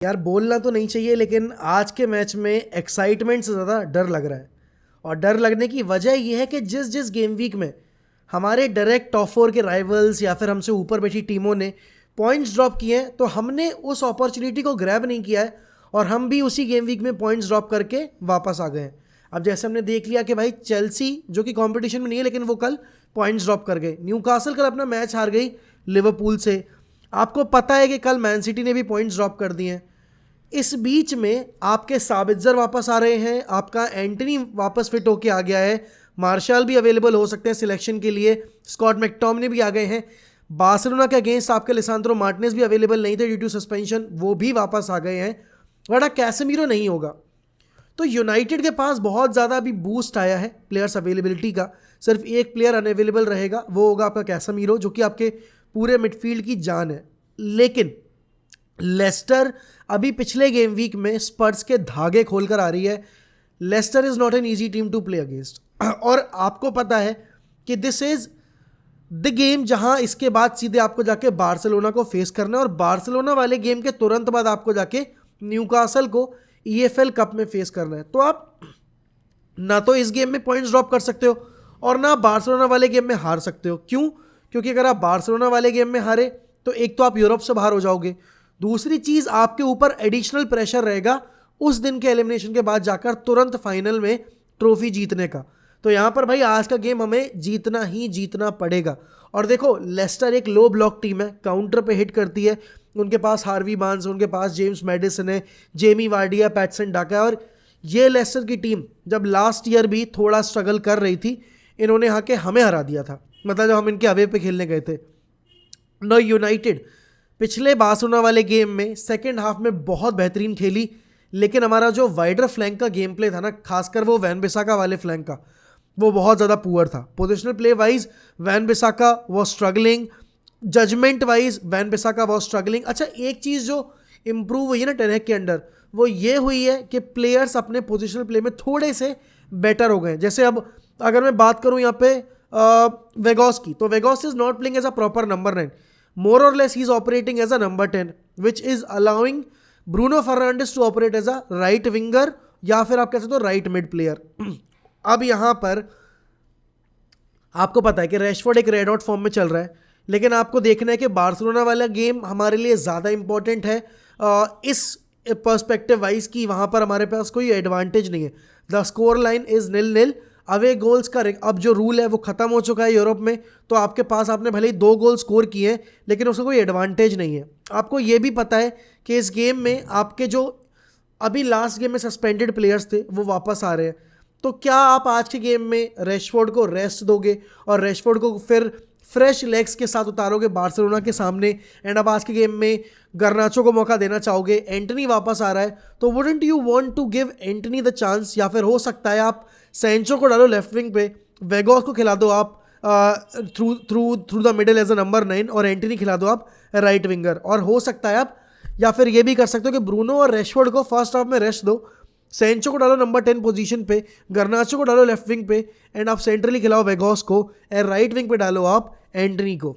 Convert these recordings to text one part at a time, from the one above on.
यार बोलना तो नहीं चाहिए, लेकिन आज के मैच में एक्साइटमेंट से ज़्यादा डर लग रहा है। और डर लगने की वजह यह है कि जिस जिस गेम वीक में हमारे डायरेक्ट टॉप फोर के राइवल्स या फिर हमसे ऊपर बैठी टीमों ने पॉइंट्स ड्रॉप किए हैं, तो हमने उस अपॉर्चुनिटी को ग्रैब नहीं किया है और हम भी उसी गेम वीक में पॉइंट्स ड्रॉप करके वापस आ गए हैं। अब जैसे हमने देख लिया कि भाई चेल्सी जो कि कंपटीशन में नहीं है, लेकिन वो कल पॉइंट्स ड्रॉप कर गए। न्यूकासल कल अपना मैच हार गई लिवरपूल से। आपको पता है कि कल मैन सिटी ने भी पॉइंट्स ड्रॉप कर दिए हैं। इस बीच में आपके साबित्जर वापस आ रहे हैं, आपका एंटनी वापस फिट होके आ गया है, मार्शल भी अवेलेबल हो सकते हैं सिलेक्शन के लिए, स्कॉट मैकटॉमिनी भी आ गए हैं। बार्सिलोना के अगेंस्ट आपके लिसांद्रो मार्टिनेज भी अवेलेबल नहीं थे ड्यू टू सस्पेंशन, वो भी वापस आ गए हैं, वरना कैसेमीरो नहीं होगा। तो यूनाइटेड के पास बहुत ज़्यादा अभी बूस्ट आया है प्लेयर्स अवेलेबिलिटी का। सिर्फ एक प्लेयर अनअवेलेबल रहेगा, वो होगा आपका कैसेमीरो, जो कि आपके पूरे मिडफील्ड की जान है। लेकिन लेस्टर अभी पिछले गेम वीक में स्पर्स के धागे खोलकर आ रही है। Leicester is not an easy team to play against, और आपको पता है कि दिस इज द गेम जहां इसके बाद सीधे आपको जाके बार्सिलोना को फेस करना है, और बार्सिलोना वाले गेम के तुरंत बाद आपको जाके न्यूकासल को ईएफएल कप में फेस करना है। तो आप ना तो इस गेम में पॉइंट्स ड्रॉप कर सकते हो और ना बार्सिलोना वाले गेम में हार सकते हो। क्यों? क्योंकि अगर आप बार्सिलोना वाले गेम में हारे तो एक तो आप यूरोप से बाहर हो जाओगे, दूसरी चीज आपके ऊपर एडिशनल प्रेशर रहेगा उस दिन के एलिमिनेशन के बाद जाकर तुरंत फाइनल में ट्रॉफी जीतने का। तो यहां पर भाई आज का गेम हमें जीतना ही जीतना पड़ेगा। और देखो लेस्टर एक लो ब्लॉक टीम है, काउंटर पे हिट करती है, उनके पास हार्वी बार्न्स, उनके पास जेम्स मैडिसन है, जेमी वार्डी है, पैटसन डाका है। और ये लेस्टर की टीम जब लास्ट ईयर भी थोड़ा स्ट्रगल कर रही थी, इन्होंने आके हमें हरा दिया था, मतलब जब हम इनके अवे पे खेलने गए थे। नो यूनाइटेड पिछले बार्सिलोना वाले गेम में सेकेंड हाफ में बहुत बेहतरीन खेली, लेकिन हमारा जो वाइडर फ्लैंक का गेम प्ले था ना, खासकर वो वैन बिसाका वाले फ्लैंक का, वो बहुत ज़्यादा पुअर था। Positional play wise Wan Bissaka was struggling, judgement wise Wan Bissaka was struggling. अच्छा, एक चीज़ जो इंप्रूव हुई है ना टेन हैग के अंडर, वो ये हुई है कि प्लेयर्स अपने पोजिशनल प्ले में थोड़े से बेटर हो गए। जैसे अब अगर मैं बात करूँ यहाँ पे वेगॉस की, तो वेगॉस is not playing as a proper number 9, more or less he is operating as a number 10, which is allowing Bruno Fernandes to operate as a right winger या फिर आप कह सकते हो राइट मिड प्लेयर। अब यहां पर आपको पता है कि रैशफोर्ड एक रेड हॉट फॉर्म में चल रहा है, लेकिन आपको देखना है कि बार्सिलोना वाला गेम हमारे लिए ज़्यादा इंपॉर्टेंट है इस पर्सपेक्टिव वाइज कि वहां पर हमारे पास कोई एडवांटेज नहीं है। The score line is 0-0। Away goals का अब जो रूल है वो खत्म हो चुका है यूरोप में, तो आपके पास आपने भले ही 2 गोल स्कोर किए हैं, लेकिन उसका कोई एडवांटेज नहीं है। आपको ये भी पता है कि इस गेम में आपके जो अभी लास्ट गेम में सस्पेंडेड प्लेयर्स थे वो वापस आ रहे हैं। तो क्या आप आज के गेम में रैशफोर्ड को रेस्ट दोगे और रैशफोर्ड को फिर फ्रेश लेग्स के साथ उतारोगे बार्सिलोना के सामने, एंड अब आज के गेम में गर्नाचो को मौका देना चाहोगे? एंटनी वापस आ रहा है, तो wouldn't you want to give Antony the chance? या फिर हो सकता है आप सेंचो को डालो लेफ्ट विंग पे, वेगोस को खिला दो आप through the middle as a number 9, और एंटनी खिला दो आप राइट विंगर। और हो सकता है आप या फिर ये भी कर सकते हो कि ब्रूनो और रैशफोर्ड को फर्स्ट हाफ में रेस्ट दो, सेंचो को डालो नंबर 10 पोजीशन पे, गर्नाचो को डालो लेफ्ट विंग पे, एंड आप सेंट्रली खिलाओ वेगोस को, एंड राइट विंग पे डालो आप एंटनी को।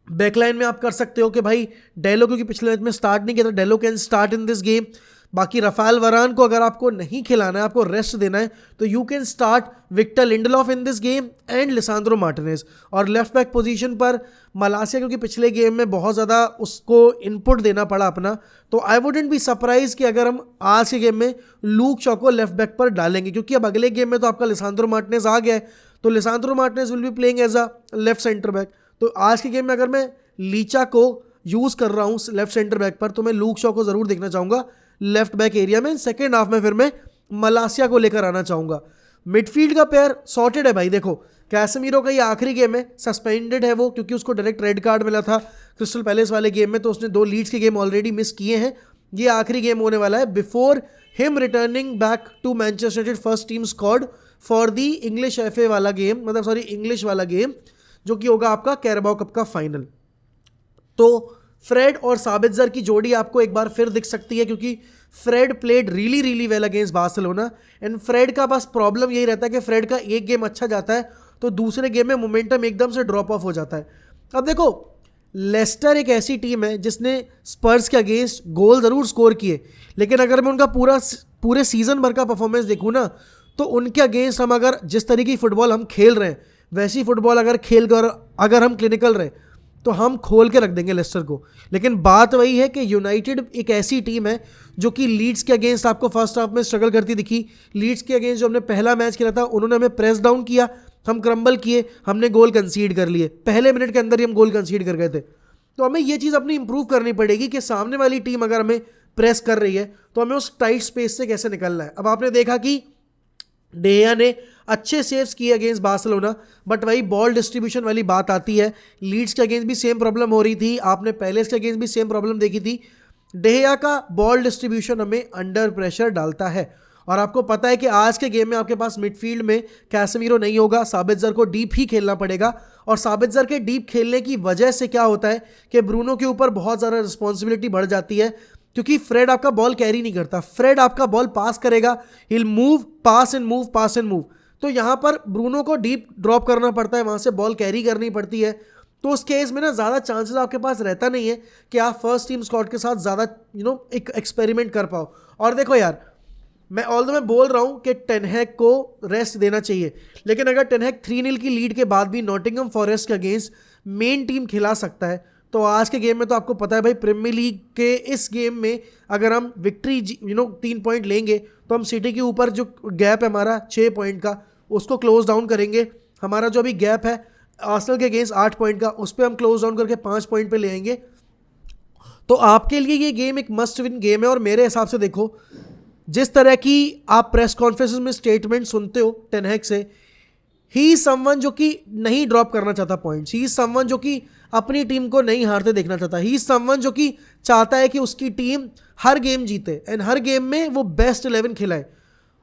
बैकलाइन में आप कर सकते हो कि भाई डेलो, क्योंकि पिछले मैच में स्टार्ट नहीं किया था, डेलो can start in this game. बाकी रफाल वरान को अगर आपको नहीं खिलाना है, आपको रेस्ट देना है, तो you can start Victor Lindelof in this game and Lisandro Martinez. और लेफ्ट बैक पोजीशन पर मलासिया, क्योंकि पिछले गेम में बहुत ज़्यादा उसको इनपुट देना पड़ा अपना, तो आई वुडेंट बी सरप्राइज कि अगर हम आज के गेम में लूक शॉ को लेफ्ट बैक पर डालेंगे, क्योंकि अब अगले गेम में तो आपका लिसांद्रो मार्टिनेज आ गया है, तो Lisandro Martinez will be playing as a left centre back. तो आज के गेम में अगर मैं लीचा को यूज़ कर रहा हूँ लेफ्ट सेंटर बैक पर, तो मैं लूक शॉ को ज़रूर देखना चाहूँगा लेफ्ट बैक एरिया में। सेकेंड हाफ में फिर मैं मलासिया को लेकर आना चाहूँगा। मिडफील्ड का पेयर सॉर्टेड है भाई। देखो कैसेमीरो का ये आखिरी गेम है, सस्पेंडेड है वो, क्योंकि उसको डायरेक्ट रेड कार्ड मिला था क्रिस्टल पैलेस वाले गेम में, तो उसने 2 लीड्स के गेम ऑलरेडी मिस किए हैं। ये आखिरी गेम होने वाला है before him returning back to Manchester United first team squad for the English FA वाला गेम, मतलब सॉरी इंग्लिश वाला गेम, जो कि होगा आपका कैराबाओ कप का फाइनल। तो फ्रेड और साबित्जर की जोड़ी आपको एक बार फिर दिख सकती है, क्योंकि Fred played really well against Barcelona, and Fred का बस प्रॉब्लम यही रहता है कि फ्रेड का एक गेम अच्छा जाता है तो दूसरे गेम में मोमेंटम एकदम से ड्रॉप ऑफ हो जाता है। अब देखो लेस्टर एक ऐसी टीम है जिसने स्पर्स के अगेंस्ट गोल ज़रूर स्कोर किए, लेकिन अगर मैं उनका पूरे सीज़न भर का परफॉर्मेंस देखूँ ना, तो उनके अगेंस्ट हम अगर जिस तरीके की फुटबॉल हम खेल रहे हैं वैसी फुटबॉल अगर खेल कर अगर हम क्लिनिकल रहे तो हम खोल के रख देंगे लेस्टर को। लेकिन बात वही है कि यूनाइटेड एक ऐसी टीम है जो कि लीड्स के अगेंस्ट आपको फर्स्ट हाफ में स्ट्रगल करती दिखी। लीड्स के अगेंस्ट जो हमने पहला मैच खेला था उन्होंने हमें प्रेस डाउन किया, हम क्रम्बल किए, हमने गोल कंसीड कर लिए, पहले मिनट के अंदर ही हम गोल कंसीड कर गए थे। तो हमें ये चीज़ अपनी इंप्रूव करनी पड़ेगी कि सामने वाली टीम अगर हमें प्रेस कर रही है तो हमें उस टाइट स्पेस से कैसे निकलना है। अब आपने देखा कि डेया ने अच्छे सेव्स किए अगेंस्ट बार्सिलोना, बट वही बॉल डिस्ट्रीब्यूशन वाली बात आती है। लीड्स के अगेंस्ट भी सेम प्रॉब्लम हो रही थी, आपने पैलेस के अगेंस्ट भी सेम प्रॉब्लम देखी थी। डेया का बॉल डिस्ट्रीब्यूशन हमें अंडर प्रेशर डालता है, और आपको पता है कि आज के गेम में आपके पास मिडफील्ड में कैसेमीरो नहीं होगा, साबित्जर को डीप ही खेलना पड़ेगा। और साबित्जर के डीप खेलने की वजह से क्या होता है कि ब्रूनो के ऊपर बहुत ज़्यादा रिस्पॉन्सिबिलिटी बढ़ जाती है, क्योंकि फ्रेड आपका बॉल कैरी नहीं करता, फ्रेड आपका बॉल पास करेगा, he'll move pass and move pass and move. तो यहाँ पर ब्रूनो को डीप ड्रॉप करना पड़ता है, वहाँ से बॉल कैरी करनी पड़ती है। तो उस केस में ना ज़्यादा चांसेस आपके पास रहता नहीं है कि आप फर्स्ट टीम स्क्वाड के साथ ज़्यादा एक एक्सपेरिमेंट कर पाओ। और देखो यार, मैं बोल रहा हूँ कि टेन हैग को रेस्ट देना चाहिए, लेकिन अगर टेन हैग 3-0 की लीड के बाद भी नॉटिंघम फॉरेस्ट के अगेंस्ट मेन टीम खिला सकता है, तो आज के गेम में तो आपको पता है भाई, प्रीमियर लीग के इस गेम में अगर हम विक्ट्री 3 पॉइंट लेंगे तो हम सिटी के ऊपर जो गैप है हमारा 6 पॉइंट का उसको क्लोज डाउन करेंगे। हमारा जो अभी गैप है आर्सेनल के अगेंस्ट 8 पॉइंट का, उस पर हम क्लोज डाउन करके 5 पॉइंट पे ले आएंगे। तो आपके लिए ये गेम एक मस्ट विन गेम है। और मेरे हिसाब से देखो, जिस तरह की आप प्रेस कॉन्फ्रेंस में स्टेटमेंट सुनते हो टेन हैग से, ही इज समवन जो कि नहीं ड्रॉप करना चाहता पॉइंट्स, ही इज समवन जो कि अपनी टीम को नहीं हारते देखना चाहता, ही इज समवन जो कि चाहता है कि उसकी टीम हर गेम जीते एंड हर गेम में वो बेस्ट 11 खिलाए।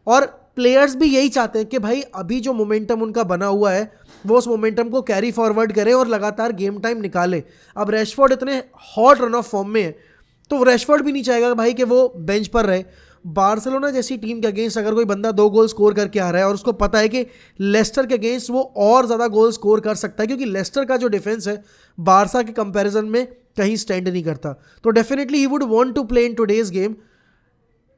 और प्लेयर्स भी यही चाहते हैं कि भाई अभी जो मोमेंटम उनका बना हुआ है वो उस मोमेंटम को कैरी फॉरवर्ड करें और लगातार गेम टाइम निकाले। अब रैशफोर्ड इतने हॉट रन ऑफ फॉर्म में है, तो रैशफोर्ड भी नहीं चाहेगा भाई कि वो बेंच पर रहे। बार्सिलोना जैसी टीम के अगेंस्ट अगर कोई बंदा 2 गोल स्कोर करके आ रहा है और उसको पता है कि लेस्टर के अगेंस्ट वो और ज़्यादा गोल स्कोर कर सकता है, क्योंकि लेस्टर का जो डिफेंस है बारसा के कंपैरिजन में कहीं स्टैंड नहीं करता, तो definitely he would want to play in today's game.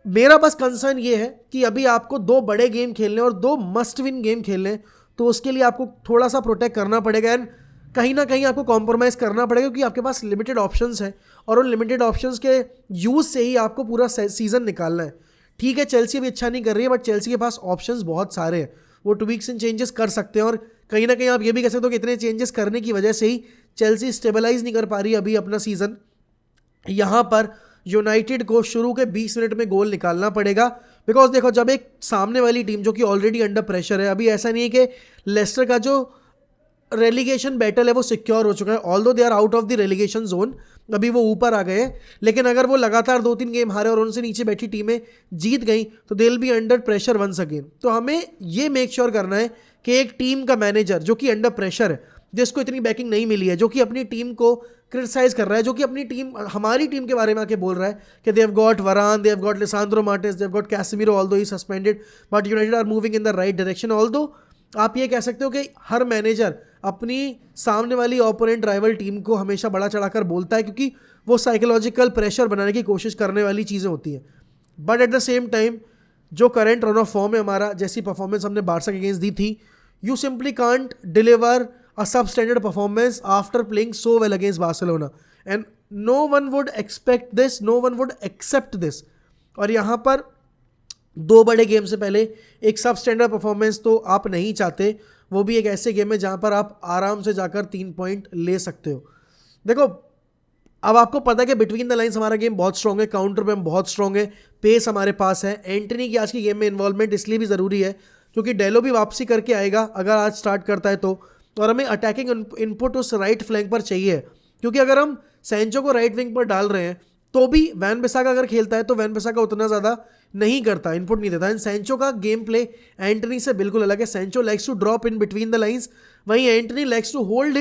मेरा बस कंसर्न ये है कि अभी आपको 2 बड़े गेम खेलने और 2 मस्ट विन गेम खेलने, तो उसके लिए आपको थोड़ा सा प्रोटेक्ट करना पड़ेगा एंड कहीं ना कहीं आपको कॉम्प्रोमाइज़ करना पड़ेगा, क्योंकि आपके पास लिमिटेड ऑप्शंस हैं और उन लिमिटेड ऑप्शंस के यूज़ से ही आपको पूरा सीज़न निकालना है। ठीक है, चेल्सी भी अच्छा नहीं कर रही है, बट चेल्सी के पास ऑप्शंस बहुत सारे हैं, वो ट्वीक्स एंड चेंजेस कर सकते हैं। और कहीं ना कहीं आप ये भी कह सकते हो कि इतने चेंजेस करने की वजह से ही चेल्सी स्टेबलाइज नहीं कर पा रही अभी अपना सीज़न। यहाँ पर यूनाइटेड को शुरू के 20 मिनट में गोल निकालना पड़ेगा, बिकॉज देखो जब एक सामने वाली टीम जो कि ऑलरेडी अंडर प्रेशर है, अभी ऐसा नहीं है कि लेस्टर का जो रेलीगेशन बैटल है वो सिक्योर हो चुका है, although they are out of the relegation zone, अभी वो ऊपर आ गए हैं, लेकिन अगर वो लगातार 2-3 गेम हारे और उनसे नीचे बैठी टीमें जीत गई तो they will be under pressure once again. तो हमें ये मेक श्योर करना है कि एक टीम का मैनेजर जो कि अंडर प्रेशर है, जिसको इतनी बैकिंग नहीं मिली है, जो कि अपनी टीम को क्रिटिसाइज कर रहा है, जो कि अपनी टीम हमारी टीम के बारे में आके बोल रहा है कि दे have got Varane, they have got Lisandro Martinez, they have got Casemiro, although he suspended, but United are moving in the right direction. Although आप ये कह सकते हो कि हर मैनेजर अपनी सामने वाली ओपोनेंट राइवल टीम को हमेशा बड़ा चढ़ाकर बोलता है, क्योंकि वो साइकोलॉजिकल प्रेशर बनाने की कोशिश करने वाली चीज़ें होती हैं। But at the same time जो करंट रन ऑफ फॉर्म है हमारा, जैसी परफॉर्मेंस हमने बारसा के अगेंस्ट दी थी, you simply can't deliver a substandard performance after playing so well against Barcelona, and no one would expect this, no one would accept this। और यहाँ पर 2 बड़े गेम से पहले एक सबस्टैंडर्ड परफॉर्मेंस तो आप नहीं चाहते, वो भी एक ऐसे गेम में जहाँ पर आप आराम से जाकर 3 पॉइंट ले सकते हो। देखो अब आपको पता है कि बिटवीन द लाइन्स हमारा गेम बहुत स्ट्रॉन्ग है, काउंटर पे हम बहुत स्ट्रॉन्ग है, पेस हमारे पास है। एंटनी की आज की गेम में इन्वॉल्वमेंट इसलिए भी ज़रूरी है क्योंकि डेलो भी वापसी करके आएगा अगर आज स्टार्ट करता है तो, और हमें अटैकिंग इनपुट उस राइट फ्लैंक पर चाहिए, क्योंकि अगर हम सैंचो को राइट विंग पर डाल रहे हैं तो भी वैन बिसाका अगर खेलता है तो वैन बिसाका उतना ज़्यादा नहीं करता, इनपुट नहीं देता। एंड सैंचो का गेम प्ले एंटनी से बिल्कुल अलग है। Sancho likes to drop in between the lines, वहीं Antony likes to hold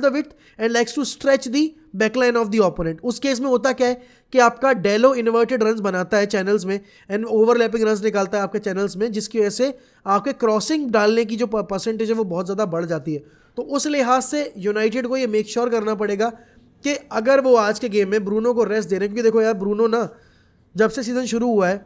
the width and likes to stretch the backline of the opponent. उस केस में होता क्या है कि आपका डेलो इन्वर्टेड रन्स बनाता है चैनल्स में एंड ओवरलैपिंग रन्स निकालता है आपके चैनल्स में, जिसकी वजह से आपके क्रॉसिंग डालने की जो परसेंटेज है वो बहुत ज़्यादा बढ़ जाती है। तो उस लिहाज से यूनाइटेड को ये मेक श्योर करना पड़ेगा कि अगर वो आज के गेम में ब्रूनो को रेस्ट दे रहे हैं, क्योंकि देखो यार ब्रूनो ना जब से सीजन शुरू हुआ है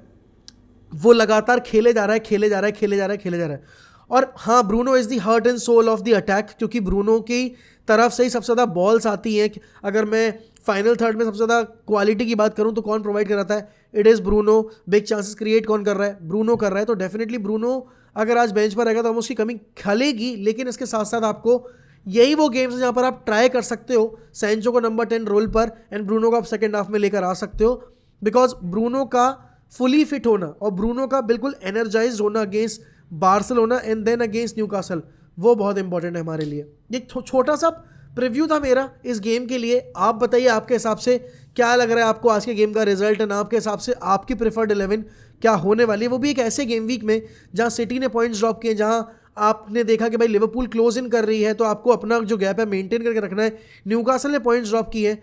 वो लगातार खेले जा रहा है। और हाँ, Bruno is the heart and soul of the attack, क्योंकि ब्रूनो की तरफ से ही सबसे ज़्यादा बॉल्स आती हैं। अगर मैं फाइनल थर्ड में सबसे ज़्यादा क्वालिटी की बात करूँ तो कौन प्रोवाइड कराता है? It is Bruno. Big chances create कौन कर रहा है? ब्रूनो कर रहा है। तो डेफिनेटली ब्रूनो अगर आज बेंच पर रहेगा तो हम उसकी कमी खलेगी, लेकिन इसके साथ साथ आपको यही वो गेम्स हैं जहाँ पर आप ट्राई कर सकते हो सैंचो को नंबर 10 रोल पर एंड ब्रूनो को आप सेकेंड हाफ में लेकर आ सकते हो, बिकॉज ब्रूनो का फुली फिट होना और ब्रूनो का बिल्कुल एनर्जाइज होना against Barcelona and then against Newcastle, वो बहुत इंपॉर्टेंट है हमारे लिए। एक छोटा सा प्रीव्यू था मेरा इस गेम के लिए। आप बताइए आपके हिसाब से क्या लग रहा है आपको आज के गेम का रिजल्ट, एंड आपके हिसाब से आपकी प्रेफर्ड 11 क्या होने वाली है, वो भी एक ऐसे गेम वीक में जहां सिटी ने पॉइंट्स ड्रॉप किए, जहां आपने देखा कि भाई लिवरपूल क्लोज इन कर रही है तो आपको अपना जो गैप है मेंटेन करके रखना है। न्यूकासल ने पॉइंट्स ड्रॉप किए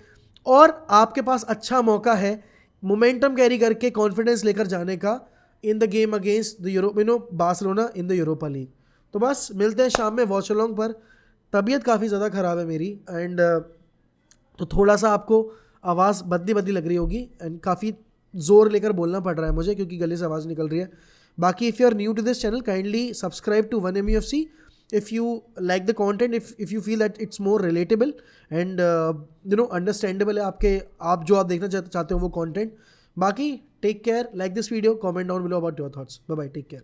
और आपके पास अच्छा मौका है मोमेंटम कैरी करके कॉन्फिडेंस लेकर जाने का in the game against the Barcelona in the Europa league. तो बस मिलते हैं शाम में वॉच अलोंग पर। तबीयत काफ़ी ज़्यादा ख़राब है मेरी एंड तो थोड़ा सा आपको आवाज़ बदली लग रही होगी एंड काफ़ी ज़ोर लेकर बोलना पड़ रहा है मुझे क्योंकि गले से आवाज़ निकल रही है। बाकी if you are new to this channel kindly subscribe to 1MUFC if you like the content, if you feel that it's more relatable and understandable है आपके आप जो आप देखना चाहते हो वो content। बाकी take care, like this video, comment down below about your thoughts. Bye bye, take care.